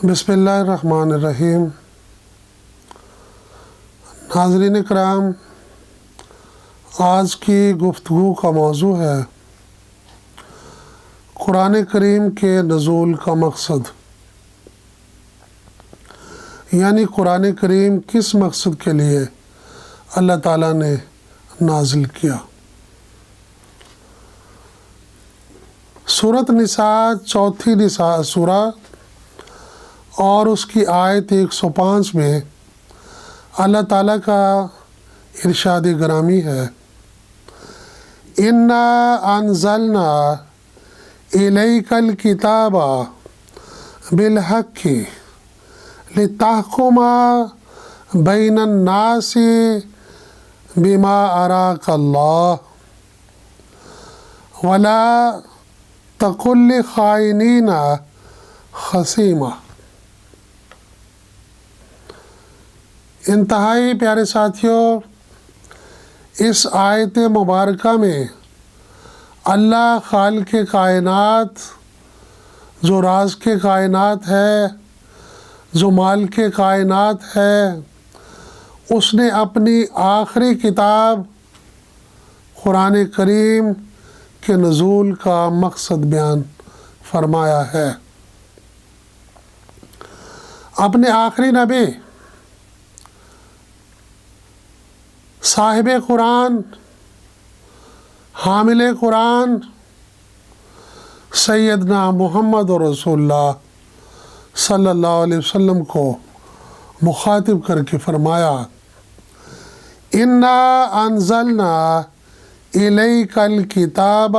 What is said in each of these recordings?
بسم اللہ الرحمن الرحیم۔ ناظرین کرام، آج کی گفتگو کا موضوع ہے قرآن کریم کے نزول کا مقصد، یعنی قرآن کریم کس مقصد کے لیے اللہ تعالیٰ نے نازل کیا۔ سورۃ نساء، چوتھی نساء سورہ اور اس کی آیت 105 میں اللہ تعالیٰ کا ارشاد گرامی ہے، اِنَّا أَنزَلْنَا إِلَيْكَ الْكِتَابَ بِالْحَقِّ لِتَحْكُمَ بَيْنَ النَّاسِ بِمَا أَرَاكَ اللَّهُ وَلَا تَكُن لِّلْخَائِنِينَ خَصِيمًا۔ انتہائی پیارے ساتھیوں، اس آیت مبارکہ میں اللہ خالق کائنات، جو راز کے کائنات ہے، جو مالک کائنات ہے، اس نے اپنی آخری کتاب قرآن کریم کے نزول کا مقصد بیان فرمایا ہے۔ اپنے آخری نبی، صاحب قرآن، حامل قرآن سیدنا محمد رسول اللہ صلی اللہ علیہ وسلم کو مخاطب کر کے فرمایا، اِنَّا أَنزَلْنَا إِلَيْكَ الْكِتَابَ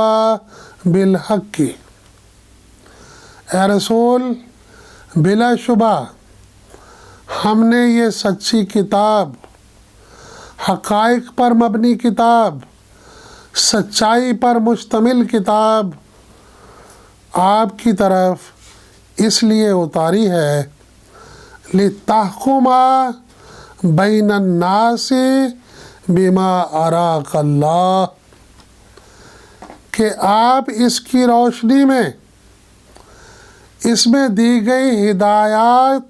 بِالْحَقِّ۔ اے رسول، بلا شبہ ہم نے یہ سچی کتاب، حقائق پر مبنی کتاب، سچائی پر مشتمل کتاب آپ کی طرف اس لیے اتاری ہے، لِتَحْكُمَ بَيْنَ النَّاسِ بِمَا أَرَاكَ اللَّهُ، کہ آپ اس کی روشنی میں، اس میں دی گئی ہدایات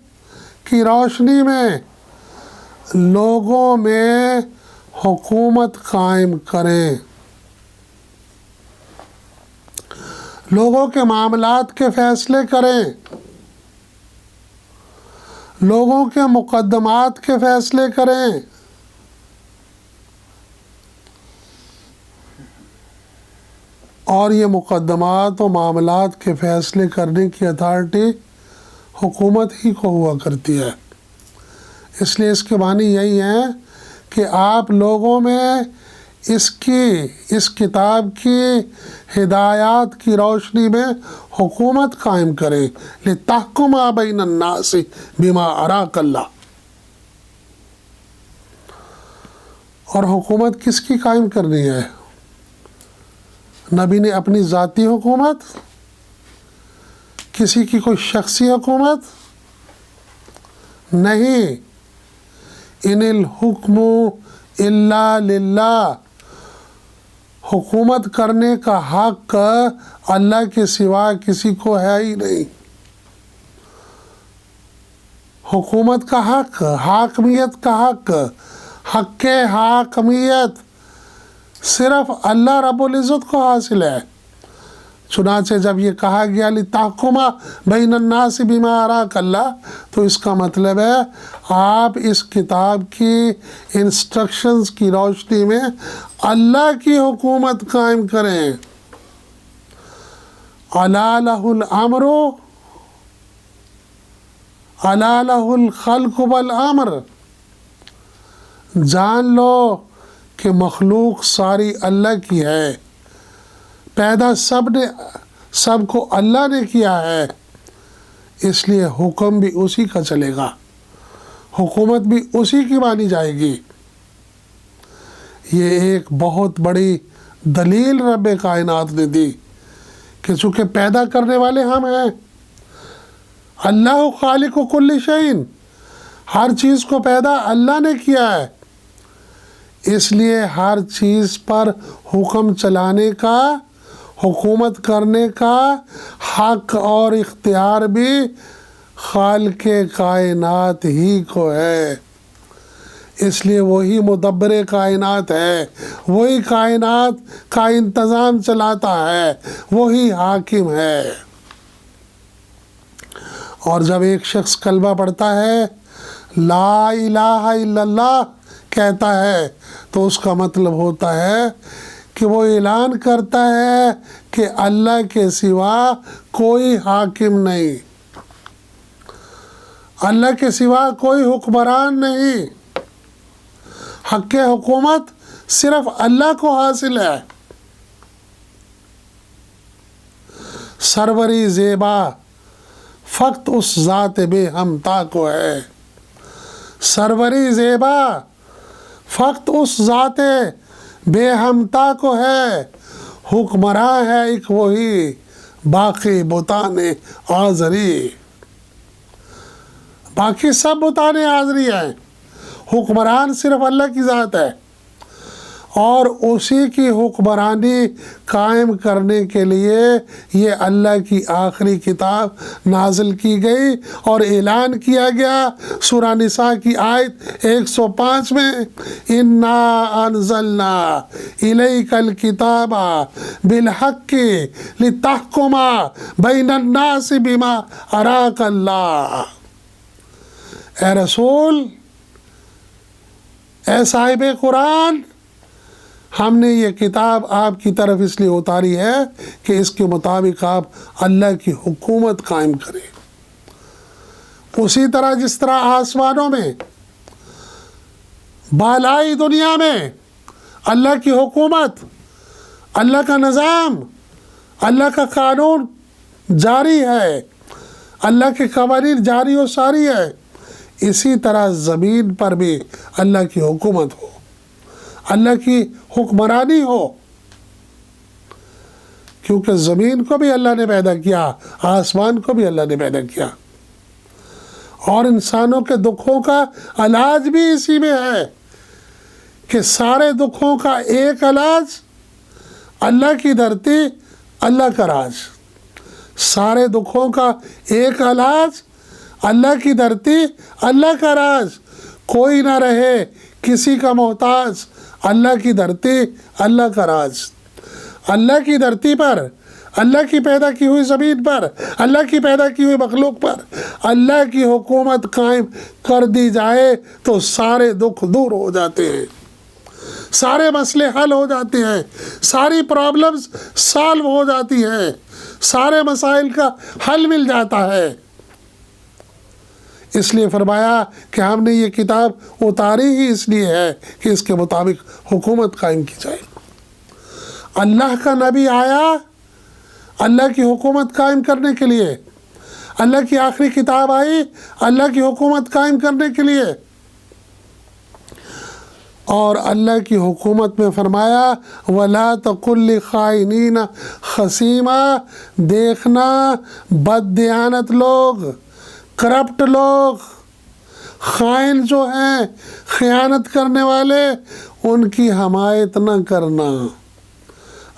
کی روشنی میں لوگوں میں حکومت قائم کریں، لوگوں کے معاملات کے فیصلے کریں، لوگوں کے مقدمات کے فیصلے کریں۔ اور یہ مقدمات و معاملات کے فیصلے کرنے کی اتھارٹی حکومت ہی کو ہوا کرتی ہے۔ اس لیے اس کے معنی یہی ہے کہ آپ لوگوں میں اس کتاب کی ہدایات کی روشنی میں حکومت قائم کریں، لِتَحْكُمَ بَيْنَ النَّاسِ بِمَا أَرَاكَ اللَّهُ۔ اور حکومت کس کی قائم کرنی ہے؟ نبی نے اپنی ذاتی حکومت، کسی کی کوئی شخصی حکومت نہیں، ان الحکم الا للہ، حکومت کرنے کا حق اللہ کے سوا کسی کو ہے ہی نہیں۔ حکومت کا حق، حاکمیت کا حق، حق حاکمیت صرف اللہ رب العزت کو حاصل ہے۔ چنانچہ جب یہ کہا گیا لِتَحْكُمَ بَيْنَ النَّاسِ بِمَا أَرَاكَ اللَّهُ، تو اس کا مطلب ہے آپ اس کتاب کی انسٹرکشنز کی روشنی میں اللہ کی حکومت قائم کریں۔ أَلَا لَهُ الْأَمْرُ أَلَا لَهُ الْخَلْقُ وَالْأَمْرُ، جان لو کہ مخلوق ساری اللہ کی ہے، پیدا سب کو اللہ نے کیا ہے، اس لیے حکم بھی اسی کا چلے گا، حکومت بھی اسی کی مانی جائے گی۔ یہ ایک بہت بڑی دلیل رب کائنات نے دی کہ چونکہ پیدا کرنے والے ہم ہیں، اللہ خالق کل شیء، ہر چیز کو پیدا اللہ نے کیا ہے، اس لیے ہر چیز پر حکم چلانے کا، حکومت کرنے کا حق اور اختیار بھی خالق کائنات ہی کو ہے، اس لیے وہی مدبر کائنات ہے، وہی کائنات کا انتظام چلاتا ہے، وہی حاکم ہے۔ اور جب ایک شخص کلمہ پڑھتا ہے، لا الہ الا اللہ کہتا ہے، تو اس کا مطلب ہوتا ہے کہ وہ اعلان کرتا ہے کہ اللہ کے سوا کوئی حاکم نہیں، اللہ کے سوا کوئی حکمران نہیں، حق حکومت صرف اللہ کو حاصل ہے۔ سروری زیبا فقط اس ذات بے ہمتا کو ہے، سروری زیبا فقط اس ذات بے ہمتا کو ہے، حکمراں ہے ایک وہی باقی بتان آزری، باقی سب بتان آزری ہیں، حکمران صرف اللہ کی ذات ہے، اور اسی کی حکمرانی قائم کرنے کے لیے یہ اللہ کی آخری کتاب نازل کی گئی اور اعلان کیا گیا سورہ نساء کی آیت 105 میں، اِنَّا أَنزَلْنَا إِلَيْكَ الْكِتَابَ بِالْحَقِّ لِتَحْكُمَ بَيْنَ النَّاسِ بِمَا أَرَاكَ اللَّهُ۔ اے رسول، اے صاحب قرآن، ہم نے یہ کتاب آپ کی طرف اس لیے اتاری ہے کہ اس کے مطابق آپ اللہ کی حکومت قائم کریں، اسی طرح جس طرح آسمانوں میں، بالائی دنیا میں اللہ کی حکومت، اللہ کا نظام، اللہ کا قانون جاری ہے، اللہ کے قوانین جاری و ساری ہے، اسی طرح زمین پر بھی اللہ کی حکومت ہو، اللہ کی حکمرانی ہو، کیونکہ زمین کو بھی اللہ نے پیدا کیا، آسمان کو بھی اللہ نے پیدا کیا، اور انسانوں کے دکھوں کا علاج بھی اسی میں ہے کہ سارے دکھوں کا ایک علاج اللہ کی دھرتی، اللہ کا راج، سارے دکھوں کا ایک علاج اللہ کی دھرتی، اللہ کا راج، کوئی نہ رہے کسی کا محتاج، اللہ کی دھرتی، اللہ کا راج، اللہ کی دھرتی پر، اللہ کی پیدا کی ہوئی زمین پر، اللہ کی پیدا کی ہوئی مخلوق پر اللہ کی حکومت قائم کر دی جائے تو سارے دکھ دور ہو جاتے ہیں، سارے مسئلے حل ہو جاتے ہیں، ساری پرابلمز سالو ہو جاتی ہیں، سارے مسائل کا حل مل جاتا ہے۔ اس لیے فرمایا کہ ہم نے یہ کتاب اتاری ہی اس لیے ہے کہ اس کے مطابق حکومت قائم کی جائے۔ اللہ کا نبی آیا اللہ کی حکومت قائم کرنے کے لیے، اللہ کی آخری کتاب آئی اللہ کی حکومت قائم کرنے کے لیے، اور اللہ کی حکومت میں فرمایا وَلَا تَقُلْ لِخَائِنِينَ خَصِيمًا، دیکھنا بد دیانت لوگ، کرپٹ لوگ، خائن جو ہیں، خیانت کرنے والے، ان کی حمایت نہ کرنا۔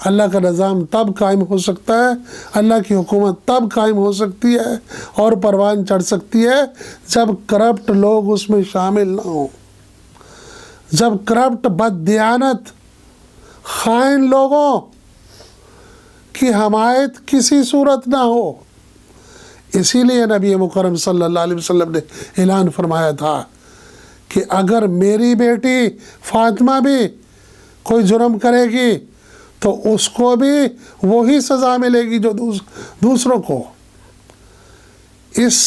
اللہ کا نظام تب قائم ہو سکتا ہے، اللہ کی حکومت تب قائم ہو سکتی ہے اور پروان چڑھ سکتی ہے جب کرپٹ لوگ اس میں شامل نہ ہوں، جب کرپٹ بد دیانت خائن لوگوں کی حمایت کسی صورت نہ ہو۔ اسی لیے نبی مکرم صلی اللہ علیہ وسلم نے اعلان فرمایا تھا کہ اگر میری بیٹی فاطمہ بھی کوئی جرم کرے گی تو اس کو بھی وہی سزا ملے گی جو دوسروں کو۔ اس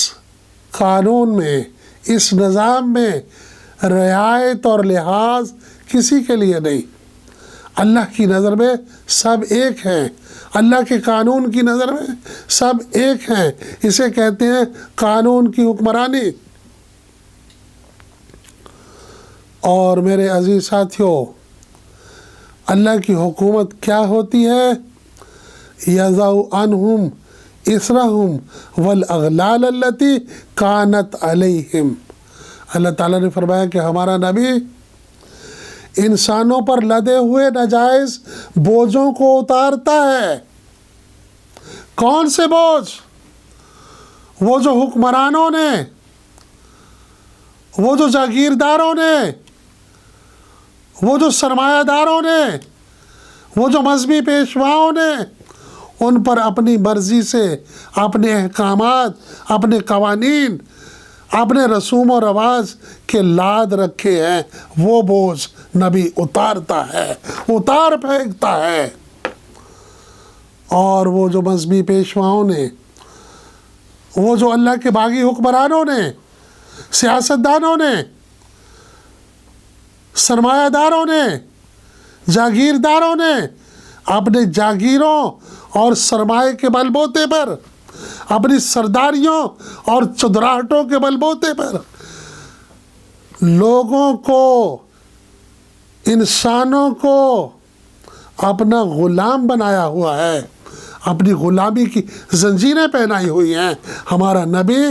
قانون میں، اس نظام میں رعایت اور لحاظ کسی کے لیے نہیں، اللہ کی نظر میں سب ایک ہیں، اللہ کے قانون کی نظر میں سب ایک ہیں، اسے کہتے ہیں قانون کی حکمرانی۔ اور میرے عزیز ساتھیوں، اللہ کی حکومت کیا ہوتی ہے؟ یضع عنہم اسرہم والاغلال التی کانت علیہم۔ اللہ تعالیٰ نے فرمایا کہ ہمارا نبی انسانوں پر لدے ہوئے ناجائز بوجھوں کو اتارتا ہے۔ کون سے بوجھ؟ وہ جو حکمرانوں نے، وہ جو جاگیرداروں نے، وہ جو سرمایہ داروں نے، وہ جو مذہبی پیشواؤں نے ان پر اپنی مرضی سے اپنے احکامات، اپنے قوانین، اپنے رسوم و رواج کے لاد رکھے ہیں، وہ بوجھ نبی اتارتا ہے، اتار پھینکتا ہے۔ اور وہ جو مذہبی پیشواؤں نے، وہ جو اللہ کے باغی حکمرانوں نے، سیاستدانوں نے، سرمایہ داروں نے، جاگیرداروں نے اپنے جاگیروں اور سرمایہ کے بل بوتے پر، اپنی سرداریوں اور چودراہٹوں کے بل بوتے پر لوگوں کو، انسانوں کو اپنا غلام بنایا ہوا ہے، اپنی غلامی کی زنجیریں پہنائی ہوئی ہیں۔ ہمارا نبی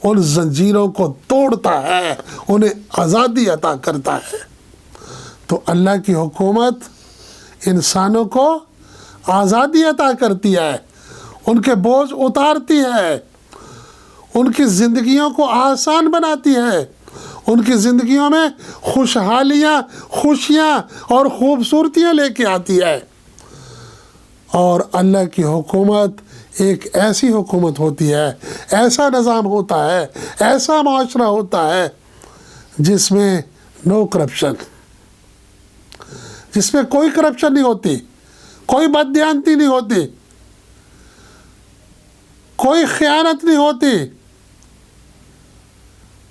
ان زنجیروں کو توڑتا ہے، انہیں آزادی عطا کرتا ہے۔ تو اللہ کی حکومت انسانوں کو آزادی عطا کرتی ہے، ان کے بوجھ اتارتی ہے، ان کی زندگیوں کو آسان بناتی ہے، ان کی زندگیوں میں خوشحالیاں، خوشیاں اور خوبصورتیاں لے کے آتی ہے۔ اور اللہ کی حکومت ایک ایسی حکومت ہوتی ہے، ایسا نظام ہوتا ہے، ایسا معاشرہ ہوتا ہے جس میں نو کرپشن، جس میں کوئی کرپشن نہیں ہوتی، کوئی بددیانتی نہیں ہوتی، کوئی خیانت نہیں ہوتی،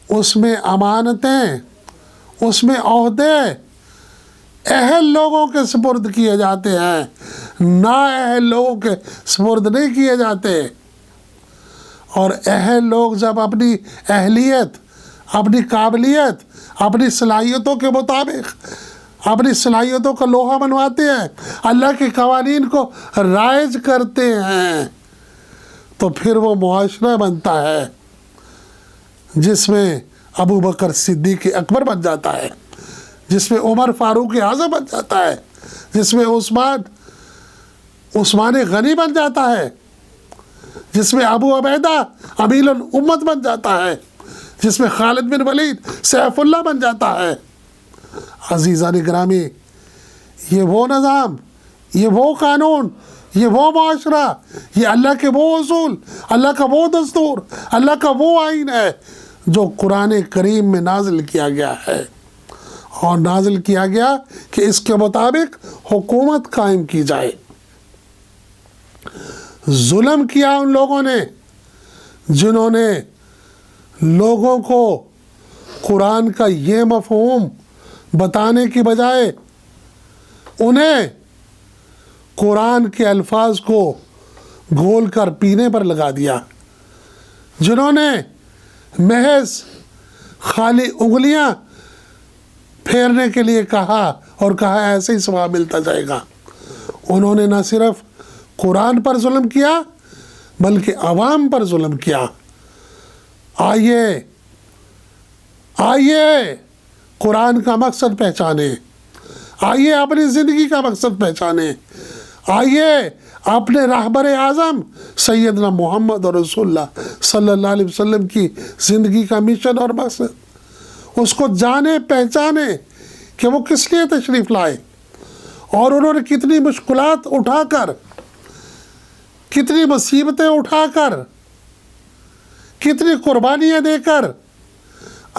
اس میں امانتیں، اس میں عہدے اہل لوگوں کے سپرد کیے جاتے ہیں، نا اہل لوگوں کے سپرد نہیں کیے جاتے۔ اور اہل لوگ جب اپنی اہلیت، اپنی قابلیت، اپنی صلاحیتوں کے مطابق اپنی صلاحیتوں کا لوہا منواتے ہیں، اللہ کے قوانین کو رائج کرتے ہیں، تو پھر وہ معاشرہ بنتا ہے جس میں ابو بکر صدیق اکبر بن جاتا ہے، جس میں عمر فاروق اعظم بن جاتا ہے، جس میں عثمان غنی بن جاتا ہے، جس میں ابو عبیدہ امیر الامت بن جاتا ہے، جس میں خالد بن ولید سیف اللہ بن جاتا ہے۔ عزیزان گرامی، یہ وہ نظام، یہ وہ قانون، یہ وہ معاشرہ، یہ اللہ کے وہ اصول، اللہ کا وہ دستور، اللہ کا وہ آئین ہے جو قرآن کریم میں نازل کیا گیا ہے، اور نازل کیا گیا کہ اس کے مطابق حکومت قائم کی جائے۔ ظلم کیا ان لوگوں نے جنہوں نے لوگوں کو قرآن کا یہ مفہوم بتانے کی بجائے انہیں قرآن کے الفاظ کو گھول کر پینے پر لگا دیا، جنہوں نے محض خالی انگلیاں پھیرنے کے لیے کہا اور کہا ایسے ہی ثواب ملتا جائے گا۔ انہوں نے نہ صرف قرآن پر ظلم کیا بلکہ عوام پر ظلم کیا۔ آئیے قرآن کا مقصد پہچانے، آئیے اپنی زندگی کا مقصد پہچانے، آئیے اپنے رہبر اعظم سیدنا محمد رسول اللہ صلی اللہ علیہ وسلم کی زندگی کا مشن اور مقصد اس کو جانے، پہچانے کہ وہ کس لیے تشریف لائے، اور انہوں نے کتنی مشکلات اٹھا کر، کتنی مصیبتیں اٹھا کر، کتنی قربانیاں دے کر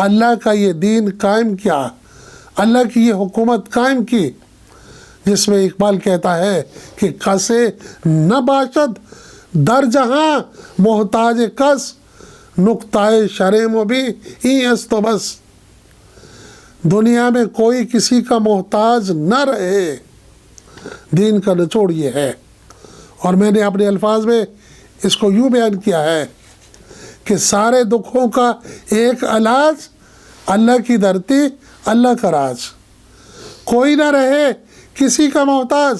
اللہ کا یہ دین قائم کیا، اللہ کی یہ حکومت قائم کی، جس میں اقبال کہتا ہے کہ کسے نہ باشد در جہاں محتاج کس، نقطۂ شرم بھی این است تو بس۔ دنیا میں کوئی کسی کا محتاج نہ رہے، دین کا نچوڑ یہ ہے۔ اور میں نے اپنے الفاظ میں اس کو یوں بیان کیا ہے کہ سارے دکھوں کا ایک علاج، اللہ کی دھرتی اللہ کا راج، کوئی نہ رہے کسی کا محتاج،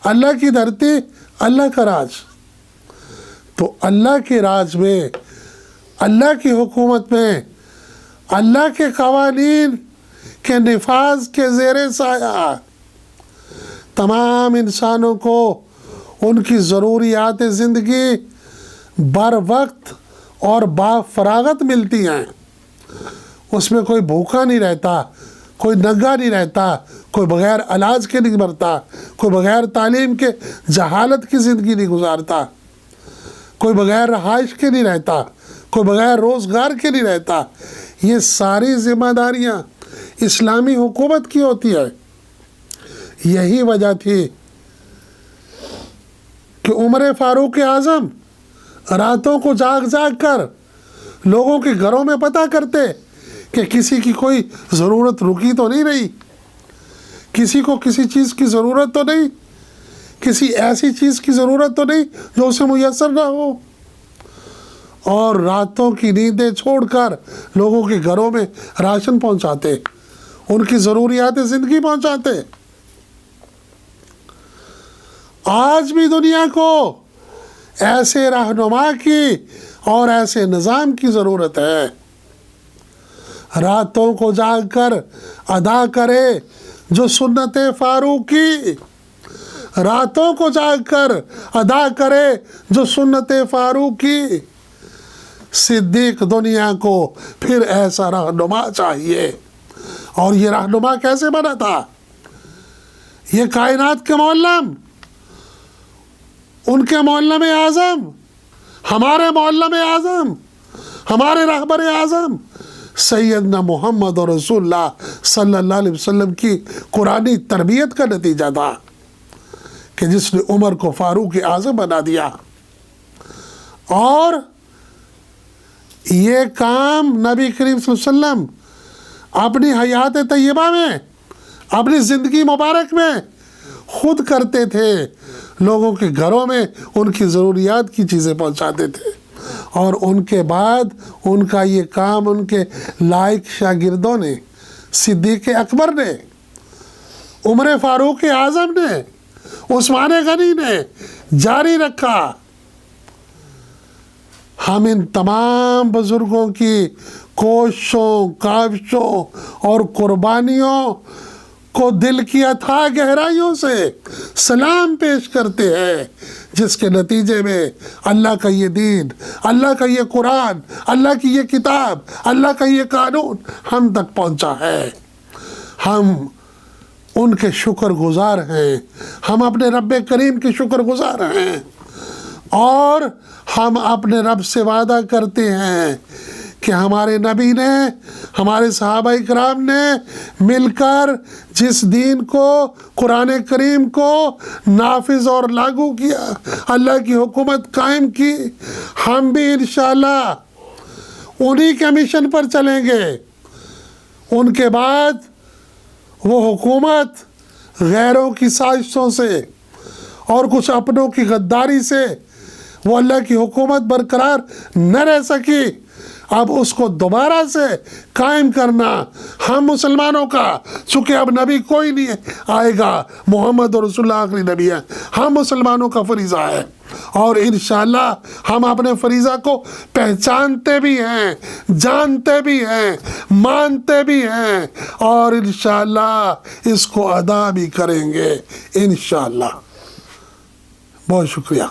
اللہ کی دھرتی اللہ کا راج۔ تو اللہ کے راج میں، اللہ کی حکومت میں، اللہ کے قوانین کے نفاذ کے زیر سایہ تمام انسانوں کو ان کی ضروریات زندگی بر وقت اور فراغت ملتی ہیں، اس میں کوئی بھوکا نہیں رہتا، کوئی ننگا نہیں رہتا، کوئی بغیر علاج کے نہیں مرتا، کوئی بغیر تعلیم کے جہالت کی زندگی نہیں گزارتا، کوئی بغیر رہائش کے نہیں رہتا، کوئی بغیر روزگار کے نہیں رہتا۔ یہ ساری ذمہ داریاں اسلامی حکومت کی ہوتی ہے۔ یہی وجہ تھی کہ عمر فاروق اعظم راتوں کو جاگ جاگ کر لوگوں کے گھروں میں پتہ کرتے کہ کسی کی کوئی ضرورت رکی تو نہیں رہی، کسی کو کسی چیز کی ضرورت تو نہیں، کسی ایسی چیز کی ضرورت تو نہیں جو اسے میسر نہ ہو، اور راتوں کی نیندیں چھوڑ کر لوگوں کے گھروں میں راشن پہنچاتے، ان کی ضروریات زندگی پہنچاتے۔ آج بھی دنیا کو ایسے رہنما کی اور ایسے نظام کی ضرورت ہے، راتوں کو جاگ کر ادا کرے جو سنت فاروق کی، راتوں کو جاگ کر ادا کرے جو سنت فاروق کی۔ صدیق دنیا کو پھر ایسا رہنما چاہیے، اور یہ رہنما کیسے بنا تھا؟ یہ کائنات کے معلم، ان کے معلم اعظم، ہمارے معلم اعظم، ہمارے رہبر اعظم سیدنا محمد اور رسول اللہ صلی اللہ علیہ وسلم کی قرآنی تربیت کا نتیجہ تھا کہ جس نے عمر کو فاروق اعظم بنا دیا۔ اور یہ کام نبی کریم صلی اللہ علیہ وسلم اپنی حیات طیبہ میں، اپنی زندگی مبارک میں خود کرتے تھے، لوگوں کے گھروں میں ان کی ضروریات کی چیزیں پہنچاتے تھے، اور ان کے بعد ان کا یہ کام ان کے لائق شاگردوں نے، صدیق اکبر نے، عمر فاروق اعظم نے، عثمان غنی نے جاری رکھا۔ ہم ان تمام بزرگوں کی کوششوں، کاوشوں اور قربانیوں کو دل کی اتھاہ گہرائیوں سے سلام پیش کرتے ہیں، جس کے نتیجے میں اللہ کا یہ دین، اللہ کا یہ قرآن، اللہ کی یہ کتاب، اللہ کا یہ قانون ہم تک پہنچا ہے۔ ہم ان کے شکر گزار ہیں، ہم اپنے رب کریم کے شکر گزار ہیں، اور ہم اپنے رب سے وعدہ کرتے ہیں کہ ہمارے نبی نے، ہمارے صحابہ کرام نے مل کر جس دین کو، قرآن کریم کو نافذ اور لاگو کیا، اللہ کی حکومت قائم کی، ہم بھی انشاءاللہ انہی کے مشن پر چلیں گے۔ ان کے بعد وہ حکومت غیروں کی سازشوں سے اور کچھ اپنوں کی غداری سے وہ اللہ کی حکومت برقرار نہ رہ سکی۔ اب اس کو دوبارہ سے قائم کرنا ہم مسلمانوں کا، چونکہ اب نبی کوئی نہیں آئے گا، محمد رسول اللہ آخری نبی ہے، ہم مسلمانوں کا فریضہ ہے، اور انشاءاللہ ہم اپنے فریضہ کو پہچانتے بھی ہیں، جانتے بھی ہیں، مانتے بھی ہیں، اور انشاءاللہ اس کو ادا بھی کریں گے انشاءاللہ۔ بہت شکریہ۔